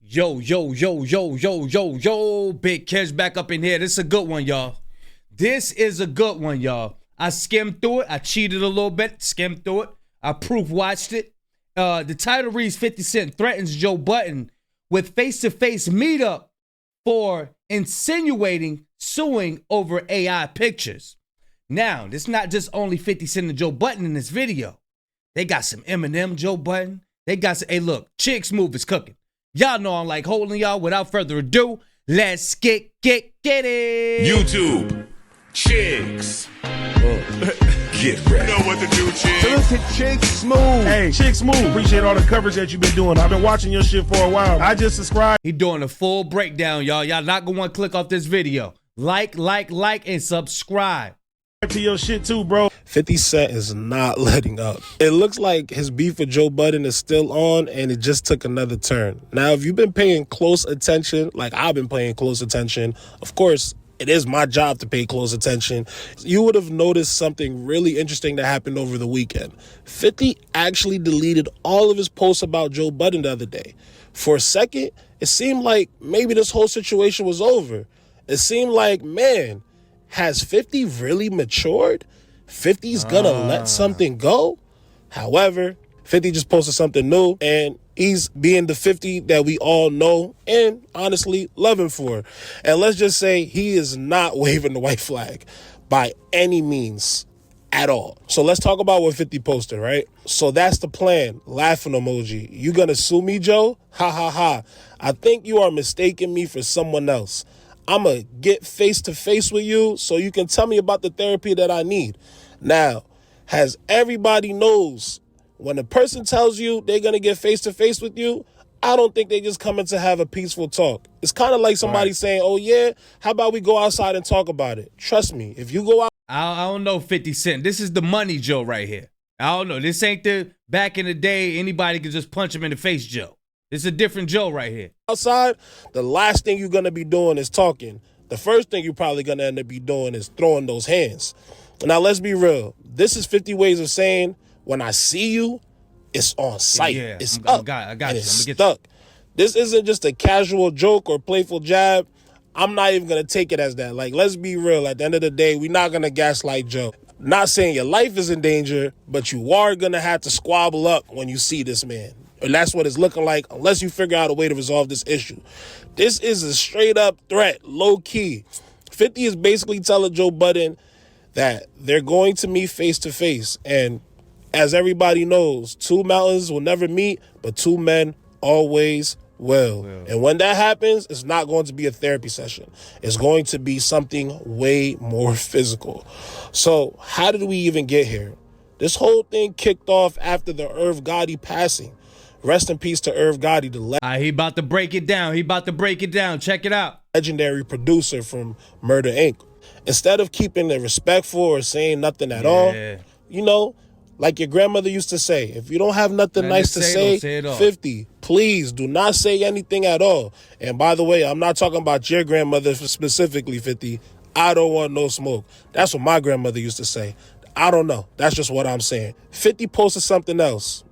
Yo, Big Kedge back up in here. This is a good one, y'all. This is a good one, y'all. I skimmed through it. I cheated a little bit, skimmed through it. I proof watched it. The title reads 50 Cent threatens Joe Budden with face-to-face meetup for insinuating suing over AI pictures. Now, this is not just only 50 Cent and Joe Budden in this video. They got some Eminem, Joe Budden. They got some, hey look, Chick Smooth is cooking. Y'all know I'm like holding y'all. Without further ado, let's get it. YouTube, Chicks. Get ready. You know what to do, Chicks. Look at Chick Smooth. Hey, Chick Smooth, appreciate all the coverage that you've been doing. I've been watching your shit for a while. I just subscribed. He doing a full breakdown, y'all. Y'all not gonna want to click off this video. Like, and subscribe. To your shit too, bro. 50 Cent is not letting up. It looks like his beef with Joe Budden is still on, and it just took another turn. Now, if you've been paying close attention, like I've been paying close attention, of course, it is my job to pay close attention. You would have noticed something really interesting that happened over the weekend. 50 actually deleted all of his posts about Joe Budden the other day. For a second, it seemed like maybe this whole situation was over. It seemed like, man, has 50 really matured? 50's gonna let something go? However, 50 just posted something new, and he's being the 50 that we all know and honestly love him for. And let's just say he is not waving the white flag by any means at all. So let's talk about what 50 posted, right? So that's the plan. Laughing emoji. You gonna sue me, Joe? Ha ha ha. I think you are mistaking me for someone else. I'm going to get face-to-face with you so you can tell me about the therapy that I need. Now, as everybody knows, when a person tells you they're going to get face-to-face with you, I don't think they just come in to have a peaceful talk. It's kind of like somebody saying, oh, yeah, how about we go outside and talk about it? Trust me, if you go out. I don't know 50 Cent. This is the money Joe right here. I don't know. This ain't the back in the day anybody could just punch him in the face Joe. It's a different Joe right here. Outside, the last thing you're going to be doing is talking. The first thing you're probably going to end up be doing is throwing those hands. Now, let's be real. This is 50 ways of saying, when I see you, it's on sight. Yeah, it's I up. got and you. It's I'm gonna get stuck. This isn't just a casual joke or playful jab. I'm not even going to take it as that. Like, let's be real. At the end of the day, we're not going to gaslight Joe. Not saying your life is in danger, but you are going to have to squabble up when you see this man. And that's what it's looking like unless you figure out a way to resolve this issue. This is a straight up threat, low key. 50 is basically telling Joe Budden that they're going to meet face to face. And as everybody knows, two mountains will never meet, but two men always will. And when that happens, it's not going to be a therapy session. It's going to be something way more physical. So how did we even get here? This whole thing kicked off after the Irv Gotti passing. Rest in peace to Irv Gotti, the he about to break it down. Check it out. legendary producer from Murder, Inc. Instead of keeping it respectful or saying nothing at all, you know, like your grandmother used to say, if you don't have nothing nice to say, 50, please do not say anything at all. And by the way, I'm not talking about your grandmother specifically, 50. I don't want no smoke. That's what my grandmother used to say. I don't know. That's just what I'm saying. 50 posted something else,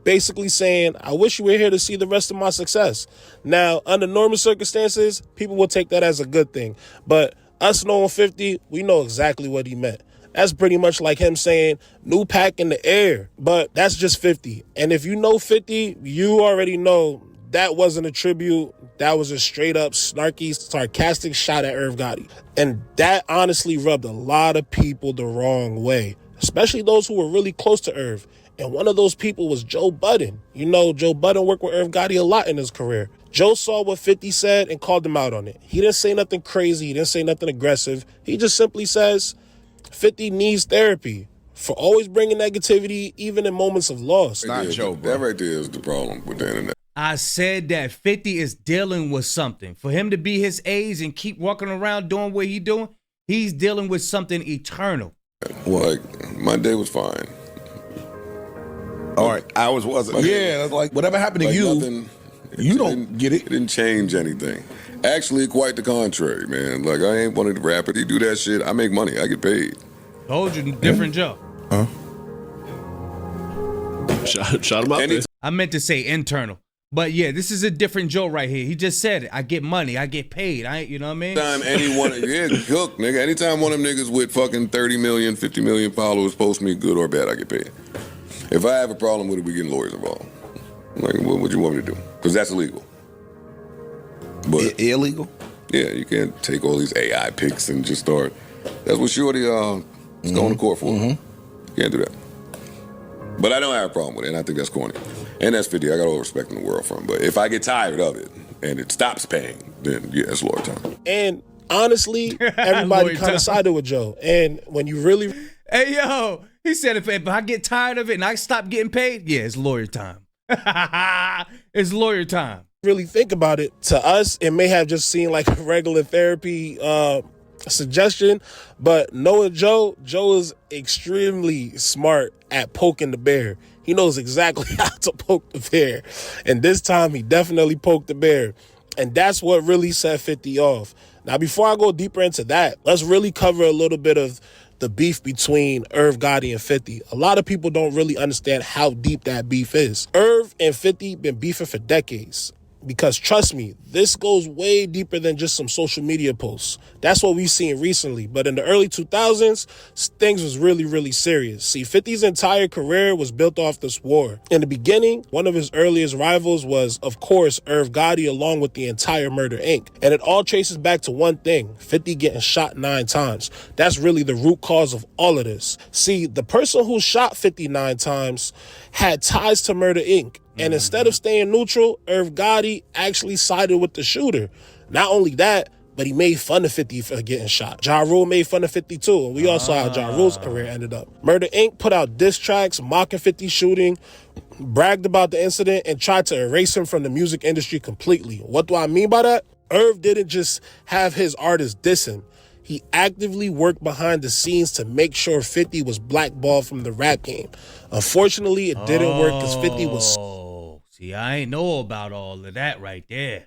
basically saying, I wish you were here to see the rest of my success. Now, under normal circumstances, people will take that as a good thing. But us knowing 50, we know exactly what he meant. That's pretty much like him saying, new pack in the air. But that's just 50. And if you know 50, you already know that wasn't a tribute. That was a straight up snarky, sarcastic shot at Irv Gotti. And that honestly rubbed a lot of people the wrong way, especially those who were really close to Irv. And one of those people was Joe Budden. You know, Joe Budden worked with Irv Gotti a lot in his career. Joe saw what 50 said and called him out on it. He didn't say nothing crazy. He didn't say nothing aggressive. He just simply says 50 needs therapy for always bringing negativity, even in moments of loss. Not Joe, bro. That right there is the problem with the internet. I said that 50 is dealing with something. For him to be his age and keep walking around doing what he's doing, he's dealing with something eternal. Well, like, my day was fine. All right, ours wasn't. Yeah, that's like whatever happened to you, nothing, you don't get it. It didn't change anything. Actually, quite the contrary, man. Like, I ain't one of the rappers. He do that shit. I make money. I get paid. Told you, different Joe. Huh? Shot him out there. I meant to say internal. But yeah, this is a different Joe right here. He just said it. I get money. I get paid. You know what I mean? Anytime anyone, cook, nigga. Anytime one of them niggas with fucking 30 million, 50 million followers post me, good or bad, I get paid. If I have a problem with it, we getting lawyers involved. Like, what you want me to do? Because that's illegal. But illegal? Yeah, you can't take all these AI pics and just start. That's what Shorty is going to court for. Can't do that. But I don't have a problem with it, and I think that's corny. And that's 50. I got all the respect in the world from. But if I get tired of it and it stops paying, then yeah, it's lawyer time. And honestly, everybody kind of sided with Joe. And when you really... Hey, yo, he said if I get tired of it and I stop getting paid, yeah, it's lawyer time. It's lawyer time. Really think about it, to us, it may have just seemed like a regular therapy suggestion, but knowing Joe is extremely smart at poking the bear. He knows exactly how to poke the bear. And this time, he definitely poked the bear. And that's what really set 50 off. Now, before I go deeper into that, let's really cover a little bit of the beef between Irv Gotti and 50. A lot of people don't really understand how deep that beef is. Irv and 50 been beefing for decades. Because trust me, this goes way deeper than just some social media posts. That's what we've seen recently. But in the early 2000s, things was really, really serious. See, 50's entire career was built off this war. In the beginning, one of his earliest rivals was, of course, Irv Gotti, along with the entire Murder, Inc. And it all traces back to one thing, 50 getting shot 9 times. That's really the root cause of all of this. See, the person who shot 59 times had ties to Murder, Inc. And instead of staying neutral, Irv Gotti actually sided with the shooter. Not only that, but he made fun of 50 for getting shot. Ja Rule made fun of 50 too, and we all saw how Ja Rule's career ended up. Murder, Inc. put out diss tracks mocking 50's shooting, bragged about the incident, and tried to erase him from the music industry completely. What do I mean by that? Irv didn't just have his artists diss him. He actively worked behind the scenes to make sure 50 was blackballed from the rap game. Unfortunately, it didn't work because 50 was... See, I ain't know about all of that right there.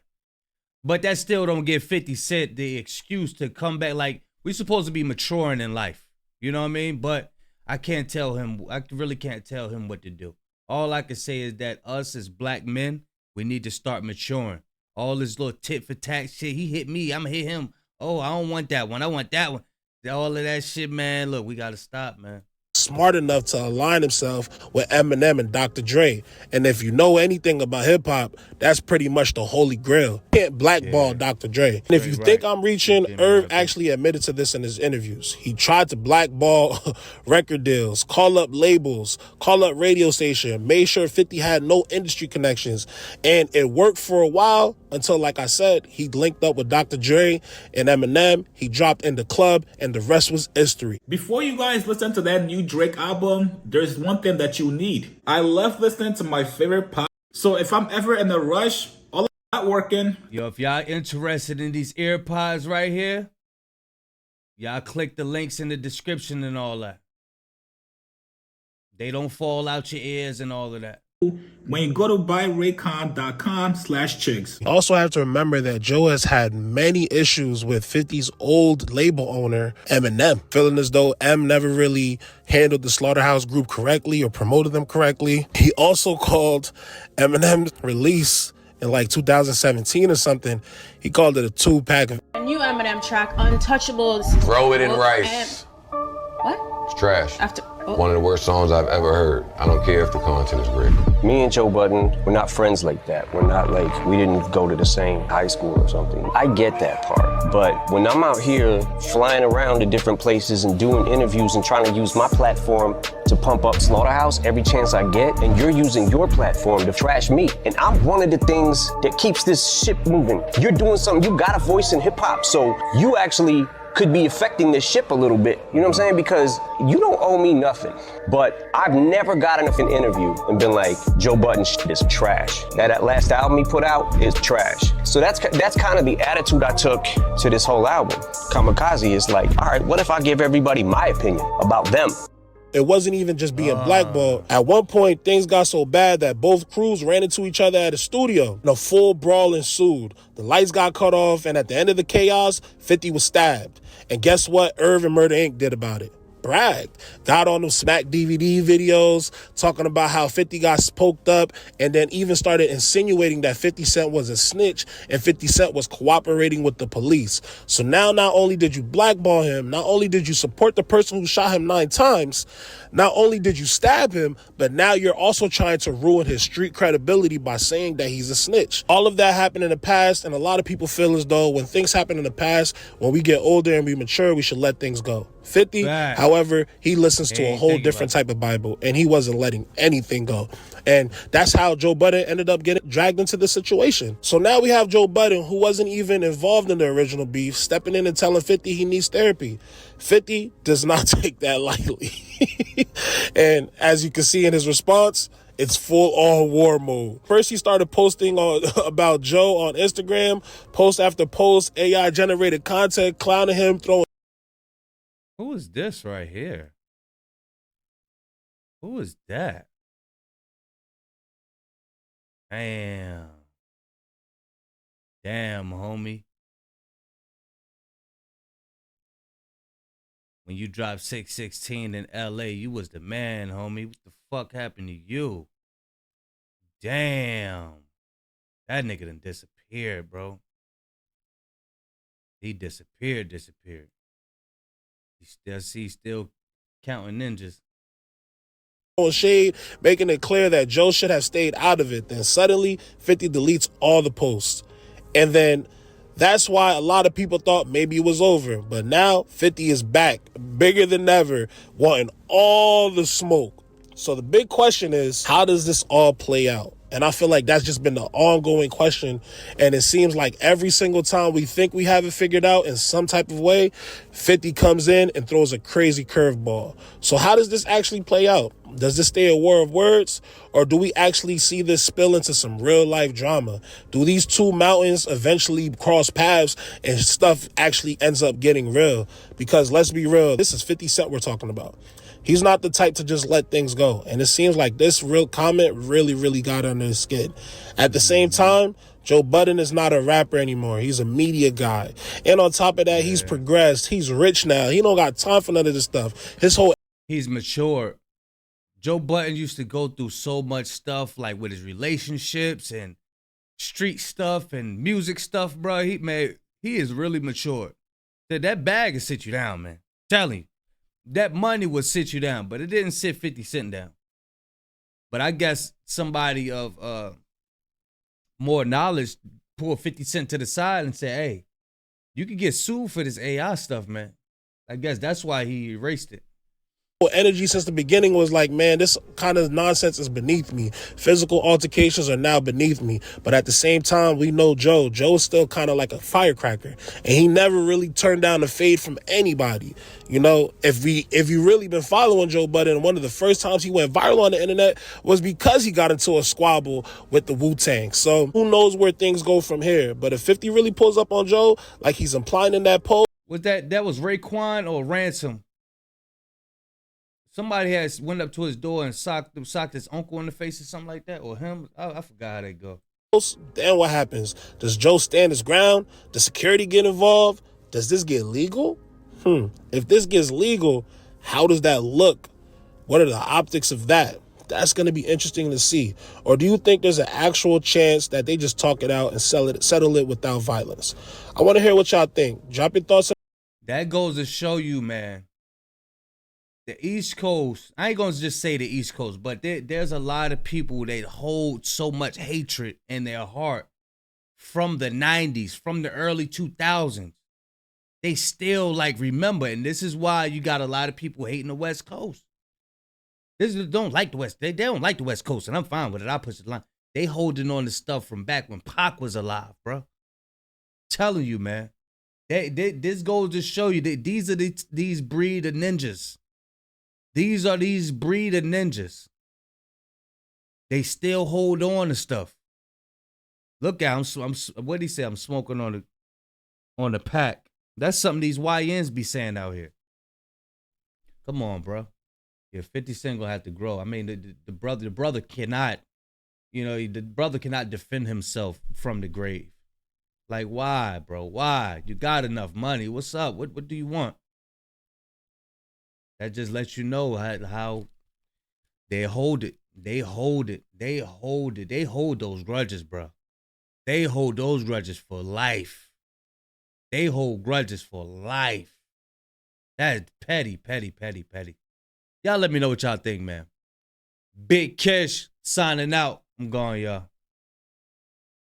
But that still don't give 50 Cent the excuse to come back. Like, we supposed to be maturing in life. You know what I mean? But I can't tell him. I really can't tell him what to do. All I can say is that us as black men, we need to start maturing. All this little tit for tat shit. He hit me, I'm going to hit him. Oh, I don't want that one. I want that one. All of that shit, man. Look, we got to stop, man. Smart enough to align himself with Eminem and Dr. Dre. And if you know anything about hip-hop, that's pretty much the holy grail. You can't blackball Dr. Dre. And if you think I'm reaching, Irv actually admitted to this in his interviews. He tried to blackball record deals, call up labels, call up radio station, made sure 50 had no industry connections. And it worked for a while until, like I said, he linked up with Dr. Dre and Eminem. He dropped In the Club, and the rest was history. Before you guys listen to that new Drake album, there's one thing that you need. I love listening to my favorite pop. So if I'm ever in a rush, all not working. Yo, if y'all interested in these AirPods right here, y'all click the links in the description and all that. They don't fall out your ears and all of that. When you go to buyraycon.com/chicks. Also have to remember that Joe has had many issues with 50's old label owner, Eminem, feeling as though M never really handled the Slaughterhouse Group correctly or promoted them correctly. He also called Eminem's release in like 2017 or something. He called it a 2-pack of a new Eminem track, Untouchable. Throw It in Rice. What? It's trash. One of the worst songs I've ever heard. I don't care if the content is great. Me and Joe Budden, we're not friends like that. We're not like, we didn't go to the same high school or something. I get that part. But when I'm out here flying around to different places and doing interviews and trying to use my platform to pump up Slaughterhouse every chance I get, and you're using your platform to trash me, and I'm one of the things that keeps this ship moving. You're doing something, you got a voice in hip hop, so you actually could be affecting this ship a little bit. You know what I'm saying? Because you don't owe me nothing. But I've never gotten up in an interview and been like, Joe Budden shit is trash. That last album he put out is trash. So that's kind of the attitude I took to this whole album. Kamikaze is like, all right, what if I give everybody my opinion about them? It wasn't even just being blackballed. At one point, things got so bad that both crews ran into each other at a studio. And a full brawl ensued. The lights got cut off, and at the end of the chaos, 50 was stabbed. And guess what Irv and Murder, Inc. did about it? bragged. Got on them Smack DVD videos, talking about how 50 got poked up, and then even started insinuating that 50 Cent was a snitch and 50 Cent was cooperating with the police. So now not only did you blackball him, not only did you support the person who shot him 9 times, not only did you stab him, but now you're also trying to ruin his street credibility by saying that he's a snitch. All of that happened in the past, and a lot of people feel as though when things happen in the past, when we get older and we mature, we should let things go. 50, however, he listens to a whole different type of Bible, and he wasn't letting anything go. And that's how Joe Budden ended up getting dragged into the situation. So now we have Joe Budden, who wasn't even involved in the original beef, stepping in and telling 50 he needs therapy. 50 does not take that lightly. And as you can see in his response, it's full on war mode. First, he started posting about Joe on Instagram, post after post, AI generated content, clowning him, throwing. Who is this right here? Who is that? Damn. Damn, homie. When you dropped 616 in LA, you was the man, homie. What the fuck happened to you? Damn. That nigga done disappeared, bro. He disappeared. He's still counting ninjas. Shade, making it clear that Joe should have stayed out of it. Then suddenly 50 deletes all the posts. And then that's why a lot of people thought maybe it was over. But now 50 is back, bigger than ever, wanting all the smoke. So the big question is, how does this all play out? And I feel like that's just been the ongoing question. And it seems like every single time we think we have it figured out in some type of way, 50 comes in and throws a crazy curveball. So how does this actually play out? Does this stay a war of words, or do we actually see this spill into some real life drama? Do these two mountains eventually cross paths and stuff actually ends up getting real? Because let's be real, this is 50 Cent we're talking about. He's not the type to just let things go. And it seems like this real comment really got under his skin. At the same time, Joe Budden is not a rapper anymore. He's a media guy. And on top of that, he's progressed. He's rich now. He don't got time for none of this stuff. He's matured. Joe Budden used to go through so much stuff, like with his relationships and street stuff and music stuff, bro. He is really matured. That bag will sit you down, man. I'm telling you. That money would sit you down, but it didn't sit 50 Cent down. But I guess somebody of more knowledge pulled 50 Cent to the side and said, hey, you could get sued for this AI stuff, man. I guess that's why he erased it. Energy since the beginning was like, man, this kind of nonsense is beneath me. Physical altercations are now beneath me. But at the same time, we know Joe. Joe is still kind of like a firecracker. And he never really turned down a fade from anybody. You know, if you really been following Joe Budden, one of the first times he went viral on the internet was because he got into a squabble with the Wu-Tang. So who knows where things go from here. But if 50 really pulls up on Joe, like he's implying in that post. Was that was Raekwon or Ransom? Somebody has went up to his door and socked his uncle in the face or something like that, or him. I forgot how they go. Then what happens? Does Joe stand his ground? Does security get involved? Does this get legal? If this gets legal, how does that look? What are the optics of that? That's going to be interesting to see. Or do you think there's an actual chance that they just talk it out and settle it without violence? I want to hear what y'all think. Drop your thoughts. That goes to show you, man. The East Coast, I ain't going to just say the East Coast, but there's a lot of people that hold so much hatred in their heart from the 90s, from the early 2000s. They still remember, and this is why you got a lot of people hating the West Coast. They don't like the West. They don't like the West Coast, and I'm fine with it. I push the line. They holding on to stuff from back when Pac was alive, bro. Telling you, man. This goes to show you that these are these breed of ninjas. These are these breed of ninjas. They still hold on to stuff. Look out, what did he say? I'm smoking on the pack. That's something these YNs be saying out here. Come on, bro. Yeah, 50 Cent gonna have to grow. I mean, the brother cannot, the brother cannot defend himself from the grave. Like, why, bro? Why? You got enough money. What's up? What do you want? That just lets you know how they hold it. They hold it. They hold it. They hold those grudges, bro. They hold those grudges for life. They hold grudges for life. That is petty, petty, petty, petty. Y'all let me know what y'all think, man. Big Kish signing out. I'm going, y'all.